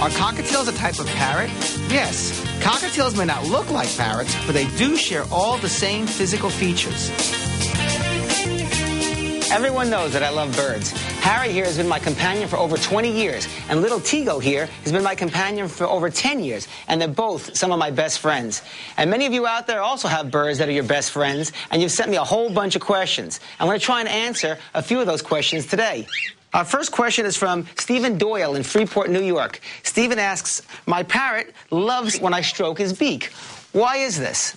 Are cockatiels a type of parrot? Yes. Cockatiels may not look like parrots, but they do share all the same physical features. Everyone knows that I love birds. Harry here has been my companion for over 20 years, and little Tigo here has been my companion for over 10 years, and they're both some of my best friends. And many of you out there also have birds that are your best friends, and you've sent me a whole bunch of questions. I'm going to try and answer a few of those questions today. Our first question is from Stephen Doyle in Freeport, New York. Stephen asks, my parrot loves when I stroke his beak. Why is this?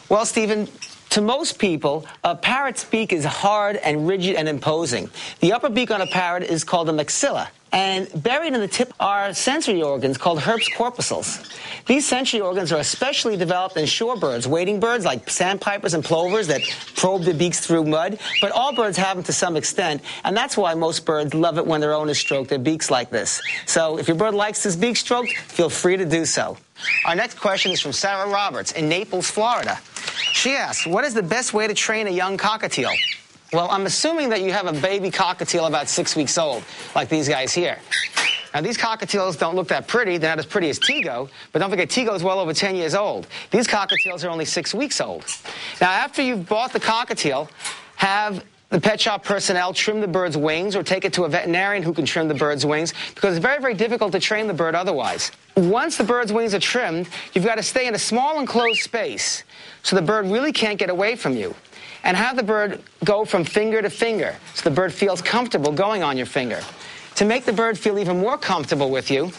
Well, Stephen, to most people, a parrot's beak is hard and rigid and imposing. The upper beak on a parrot is called the maxilla, and buried in the tip are sensory organs called herps corpuscles. These sensory organs are especially developed in shorebirds, wading birds like sandpipers and plovers that probe their beaks through mud, but all birds have them to some extent, and that's why most birds love it when their owners stroke their beaks like this. So if your bird likes his beak stroked, feel free to do so. Our next question is from Sarah Roberts in Naples, Florida. She asks, what is the best way to train a young cockatiel? Well, I'm assuming that you have a baby cockatiel about 6 weeks old, like these guys here. Now, these cockatiels don't look that pretty. They're not as pretty as Tigo, but don't forget, Tigo is well over 10 years old. These cockatiels are only 6 weeks old. Now, after you've bought the cockatiel, have the pet shop personnel trim the bird's wings or take it to a veterinarian who can trim the bird's wings, because it's very, very difficult to train the bird otherwise. Once the bird's wings are trimmed, you've got to stay in a small enclosed space so the bird really can't get away from you. And have the bird go from finger to finger so the bird feels comfortable going on your finger. To make the bird feel even more comfortable with you,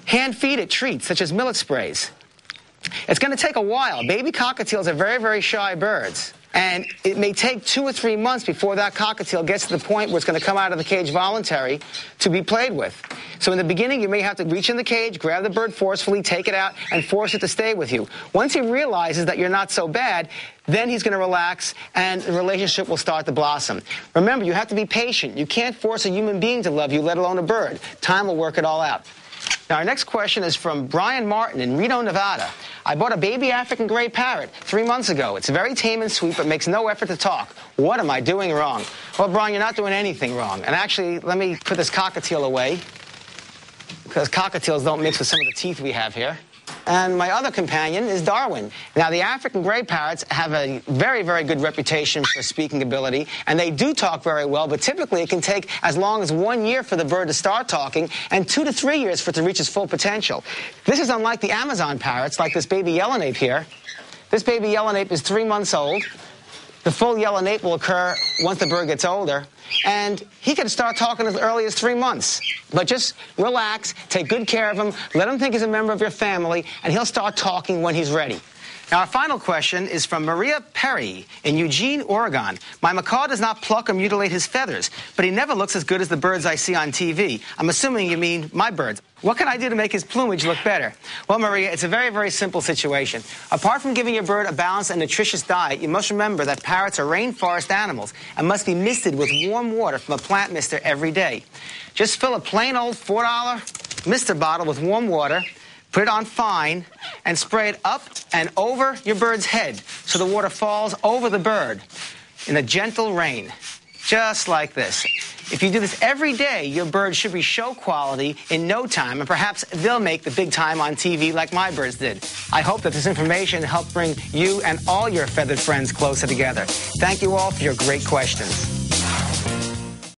hand feed it treats such as millet sprays. It's going to take a while. Baby cockatiels are very, very shy birds. And it may take 2 or 3 months before that cockatiel gets to the point where it's going to come out of the cage voluntary to be played with. So in the beginning, you may have to reach in the cage, grab the bird forcefully, take it out, and force it to stay with you. Once he realizes that you're not so bad, then he's going to relax, and the relationship will start to blossom. Remember, you have to be patient. You can't force a human being to love you, let alone a bird. Time will work it all out. Now, our next question is from Brian Martin in Reno, Nevada. I bought a baby African gray parrot 3 months ago. It's very tame and sweet, but makes no effort to talk. What am I doing wrong? Well, Brian, you're not doing anything wrong. And actually, let me put this cockatiel away, because cockatiels don't mix with some of the teeth we have here. And my other companion is Darwin. Now, the African gray parrots have a very, very good reputation for speaking ability, and they do talk very well, but typically it can take as long as 1 year for the bird to start talking and 2 to 3 years for it to reach its full potential. This is unlike the Amazon parrots, like this baby yellow nape here. This baby yellow nape is 3 months old. The full yellow nape will occur once the bird gets older, and he can start talking as early as 3 months. But just relax, take good care of him, let him think he's a member of your family, and he'll start talking when he's ready. Now, our final question is from Maria Perry in Eugene, Oregon. My macaw does not pluck or mutilate his feathers, but he never looks as good as the birds I see on TV. I'm assuming you mean my birds. What can I do to make his plumage look better? Well, Maria, it's a very, very simple situation. Apart from giving your bird a balanced and nutritious diet, you must remember that parrots are rainforest animals and must be misted with warm water from a plant mister every day. Just fill a plain old $4 mister bottle with warm water, put it on fine, and spray it up and over your bird's head so the water falls over the bird in a gentle rain, just like this. If you do this every day, your bird should be show quality in no time, and perhaps they'll make the big time on TV like my birds did. I hope that this information helped bring you and all your feathered friends closer together. Thank you all for your great questions.